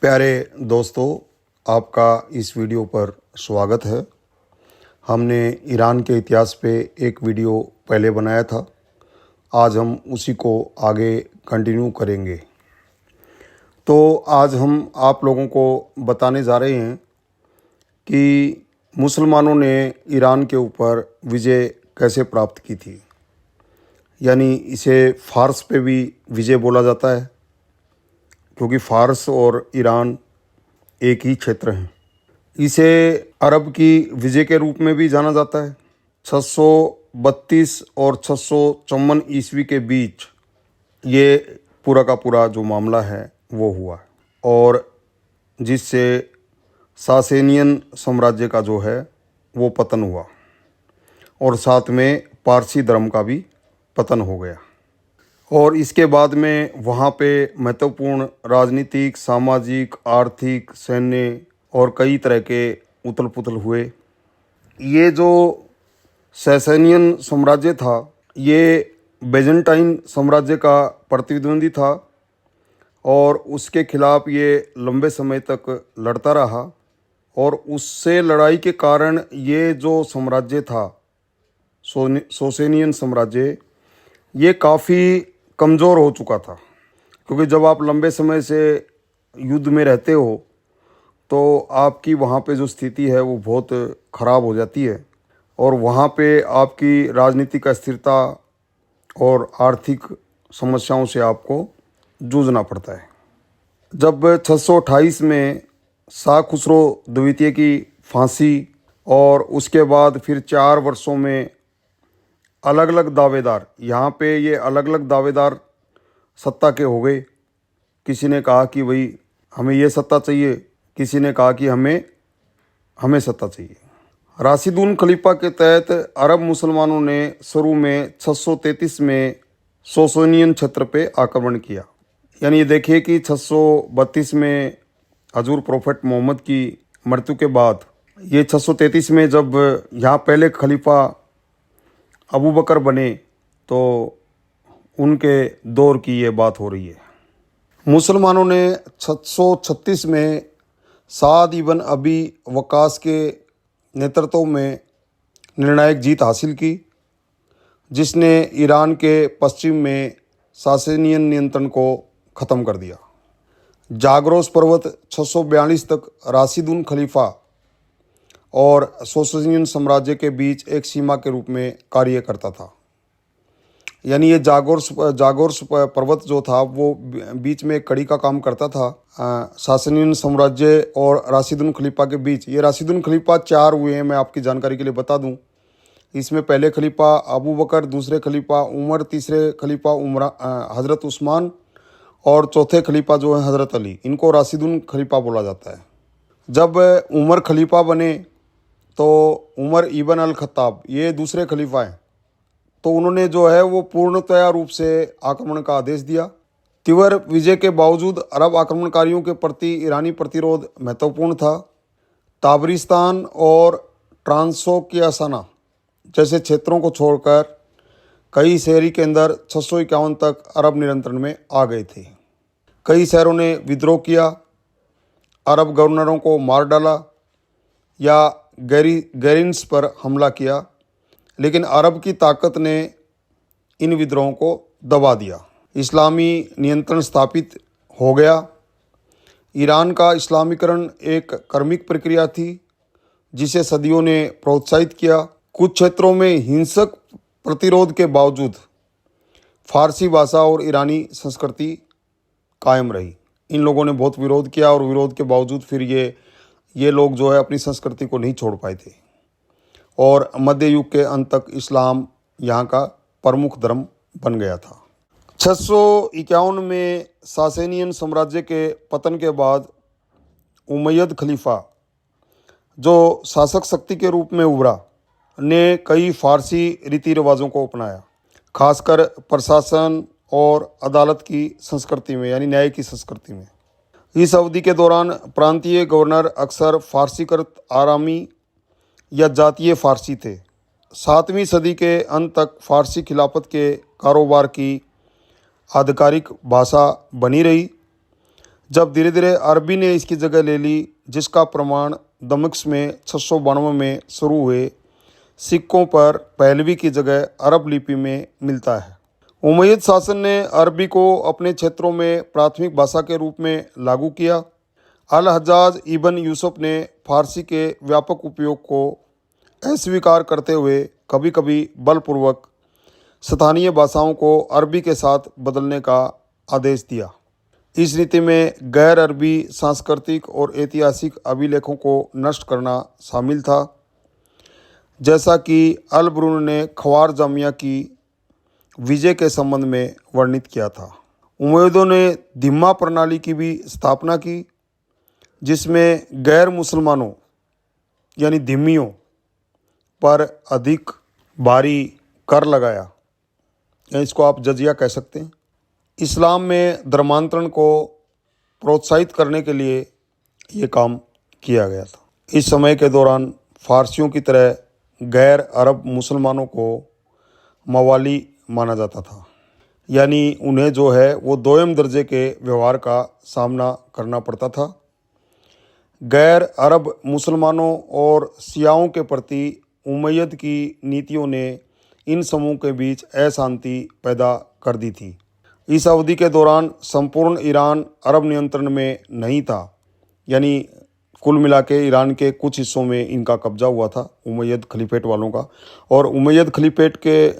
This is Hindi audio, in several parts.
प्यारे दोस्तों, आपका इस वीडियो पर स्वागत है। हमने ईरान के इतिहास पे एक वीडियो पहले बनाया था। आज हम उसी को आगे कंटिन्यू करेंगे। तो आज हम आप लोगों को बताने जा रहे हैं कि मुसलमानों ने ईरान के ऊपर विजय कैसे प्राप्त की थी। यानी इसे फ़ारस पे भी विजय बोला जाता है, क्योंकि फ़ारस और ईरान एक ही क्षेत्र हैं। इसे अरब की विजय के रूप में भी जाना जाता है। 632 और 654 ईस्वी के बीच ये पूरा का पूरा जो मामला है वो हुआ, और जिससे सासेनियन साम्राज्य का जो है वो पतन हुआ, और साथ में पारसी धर्म का भी पतन हो गया। और इसके बाद में वहाँ पे महत्वपूर्ण राजनीतिक, सामाजिक, आर्थिक, सैन्य और कई तरह के उथल पुथल हुए। ये जो सैसेनियन साम्राज्य था ये बेजेंटाइन साम्राज्य का प्रतिद्वंदी था, और उसके खिलाफ ये लंबे समय तक लड़ता रहा। और उससे लड़ाई के कारण ये जो साम्राज्य था सोसेनियन साम्राज्य, ये काफ़ी कमज़ोर हो चुका था। क्योंकि जब आप लंबे समय से युद्ध में रहते हो तो आपकी वहाँ पे जो स्थिति है वो बहुत ख़राब हो जाती है, और वहाँ पे आपकी राजनीतिक अस्थिरता और आर्थिक समस्याओं से आपको जूझना पड़ता है। जब 628 में शाह खुसरो द्वितीय की फांसी, और उसके बाद फिर 4 वर्षों में अलग अलग दावेदार, यहाँ पे ये अलग अलग दावेदार सत्ता के हो गए। किसी ने कहा कि भाई हमें ये सत्ता चाहिए, किसी ने कहा कि हमें सत्ता चाहिए। राशिदुन खलीफा के तहत अरब मुसलमानों ने शुरू में 633 में सोसोनियन क्षेत्र पे आक्रमण किया। यानी ये देखिए कि 632 में हजूर प्रोफेट मोहम्मद की मृत्यु के बाद ये 633 में जब यहाँ पहले खलीफा अबू बकर बने तो उनके दौर की ये बात हो रही है। मुसलमानों ने 636 में साद इबन अबी वकास के नेतृत्व में निर्णायक जीत हासिल की, जिसने ईरान के पश्चिम में सासेनियन नियंत्रण को ख़त्म कर दिया। जागरोस पर्वत 642 तक राशिदुन खलीफा और सोसनियन साम्राज्य के बीच एक सीमा के रूप में कार्य करता था। यानी ये जागोर्स पर्वत जो था वो बीच में एक कड़ी का काम करता था सासनियन साम्राज्य और राशिदुन खलीफा के बीच। ये राशिदुन खलीफा 4 हुए हैं, मैं आपकी जानकारी के लिए बता दूं। इसमें पहले खलीफा अबू बकर, दूसरे खलीफा उमर, तीसरे खलीफा हज़रत उस्मान, और चौथे खलीफा जो है हज़रत अली। इनको राशिदुन खलीफा बोला जाता है। जब उमर खलीफा बने तो उमर इबन अल खत्ताब ये दूसरे खलीफा हैं, तो उन्होंने जो है वो पूर्णतया रूप से आक्रमण का आदेश दिया। तिवर विजय के बावजूद अरब आक्रमणकारियों के प्रति ईरानी प्रतिरोध महत्वपूर्ण था। ताबरिस्तान और ट्रांसोकियासाना जैसे क्षेत्रों को छोड़कर कई शहरी केंद्र 651 तक अरब नियंत्रण में आ गए थे। कई शहरों ने विद्रोह किया, अरब गवर्नरों को मार डाला या गैरिन्स पर हमला किया, लेकिन अरब की ताकत ने इन विद्रोहों को दबा दिया। इस्लामी नियंत्रण स्थापित हो गया। ईरान का इस्लामीकरण एक क्रमिक प्रक्रिया थी जिसे सदियों ने प्रोत्साहित किया। कुछ क्षेत्रों में हिंसक प्रतिरोध के बावजूद फारसी भाषा और ईरानी संस्कृति कायम रही। इन लोगों ने बहुत विरोध किया, और विरोध के बावजूद फिर ये लोग जो है अपनी संस्कृति को नहीं छोड़ पाए थे, और मध्य युग के अंत तक इस्लाम यहाँ का प्रमुख धर्म बन गया था। 651 में सासेनियन साम्राज्य के पतन के बाद उमैयद खलीफा, जो शासक शक्ति के रूप में उभरा, ने कई फारसी रीति रिवाजों को अपनाया, खासकर प्रशासन और अदालत की संस्कृति में, यानी न्याय की संस्कृति में। इस अवधि के दौरान प्रांतीय गवर्नर अक्सर फारसीकृत आरामी या जातीय फारसी थे। 7वीं सदी के अंत तक फारसी खिलाफत के कारोबार की आधिकारिक भाषा बनी रही। जब धीरे धीरे अरबी ने इसकी जगह ले ली, जिसका प्रमाण दमिश्क में 692 में शुरू हुए सिक्कों पर पहलवी की जगह अरब लिपि में मिलता है। उमैयद शासन ने अरबी को अपने क्षेत्रों में प्राथमिक भाषा के रूप में लागू किया। अल हज्जाज इब्न यूसुफ ने फारसी के व्यापक उपयोग को अस्वीकार करते हुए कभी कभी बलपूर्वक स्थानीय भाषाओं को अरबी के साथ बदलने का आदेश दिया। इस नीति में गैर अरबी सांस्कृतिक और ऐतिहासिक अभिलेखों को नष्ट करना शामिल था, जैसा कि अल ब्रून ने ख्वार जामिया की विजय के संबंध में वर्णित किया था। उमैयदों ने धिम्मा प्रणाली की भी स्थापना की, जिसमें गैर मुसलमानों यानी धिम्मियों पर अधिक भारी कर लगाया, या इसको आप जजिया कह सकते हैं। इस्लाम में धर्मांतरण को प्रोत्साहित करने के लिए ये काम किया गया था। इस समय के दौरान फारसियों की तरह गैर अरब मुसलमानों को मवाली माना जाता था, यानी उन्हें जो है वो दोयम दर्जे के व्यवहार का सामना करना पड़ता था। गैर अरब मुसलमानों और सियाओं के प्रति उमैयद की नीतियों ने इन समूह के बीच अशांति पैदा कर दी थी। इस अवधि के दौरान संपूर्ण ईरान अरब नियंत्रण में नहीं था, यानी कुल मिला के ईरान के कुछ हिस्सों में इनका कब्जा हुआ था उमैयद खलीफेट वालों का। और उमैयद खलीफेट के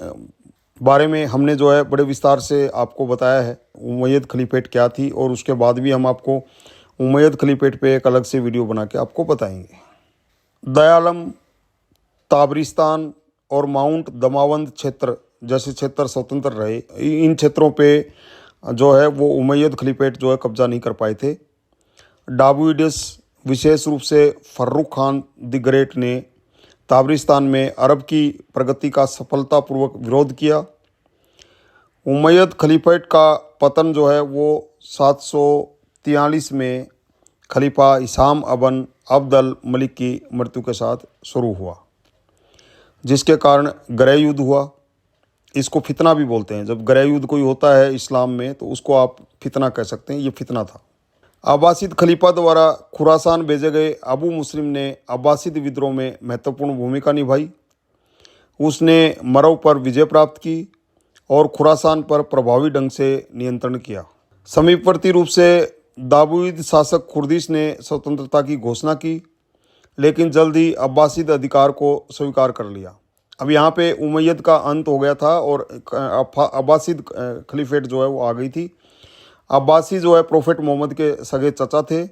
बारे में हमने जो है बड़े विस्तार से आपको बताया है, उमैयद खलीफेट क्या थी, और उसके बाद भी हम आपको उमैयद खलीफेट पे एक अलग से वीडियो बना के आपको बताएंगे। दयालम, ताबरिस्तान और माउंट दमावंद क्षेत्र जैसे क्षेत्र स्वतंत्र रहे। इन क्षेत्रों पे जो है वो उमैयद खलीफेट जो है कब्जा नहीं कर पाए थे। डाबुइडिस, विशेष रूप से फर्रुख खान द ग्रेट ने ताबरिस्तान में अरब की प्रगति का सफलतापूर्वक विरोध किया। उमैयद खलीफेट का पतन जो है वो 743 में खलीफा हिशाम अबन अब्द अल मलिक की मृत्यु के साथ शुरू हुआ, जिसके कारण गृह युद्ध हुआ। इसको फितना भी बोलते हैं। जब गृह युद्ध कोई होता है इस्लाम में तो उसको आप फितना कह सकते हैं। ये फितना था। अब्बासिद खलीफा द्वारा खुरासान भेजे गए अबू मुस्लिम ने अब्बासिद विद्रोह में महत्वपूर्ण भूमिका निभाई। उसने मरव पर विजय प्राप्त की और खुरासान पर प्रभावी ढंग से नियंत्रण किया। समीपवर्ती रूप से दाबुइद शासक खुर्दिश ने स्वतंत्रता की घोषणा की, लेकिन जल्द ही अब्बासिद अधिकार को स्वीकार कर लिया। अब यहाँ पे उमैयद का अंत हो गया था और अब्बासिद खलीफेट जो है वो आ गई थी। अब्बासी जो है प्रोफेट मोहम्मद के सगे चचा थे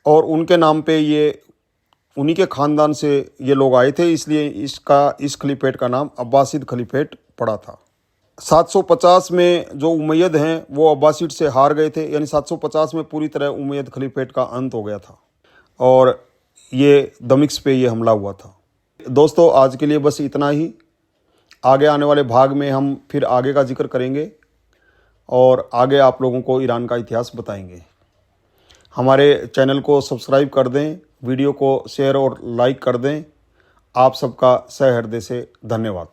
और उनके नाम पे ये उन्हीं के ख़ानदान से ये लोग आए थे, इसलिए इस खलीफेट का नाम अब्बासिद खलीफेट पड़ा था। 750 में जो उमैयद हैं वो अब्बासिद से हार गए थे, यानी 750 में पूरी तरह उमैयद खलीफेट का अंत हो गया था और ये दमिश्क पे ये हमला हुआ था। दोस्तों, आज के लिए बस इतना ही। आगे आने वाले भाग में हम फिर आगे का जिक्र करेंगे और आगे आप लोगों को ईरान का इतिहास बताएंगे। हमारे चैनल को सब्सक्राइब कर दें, वीडियो को शेयर और लाइक कर दें। आप सबका सहृदय से धन्यवाद।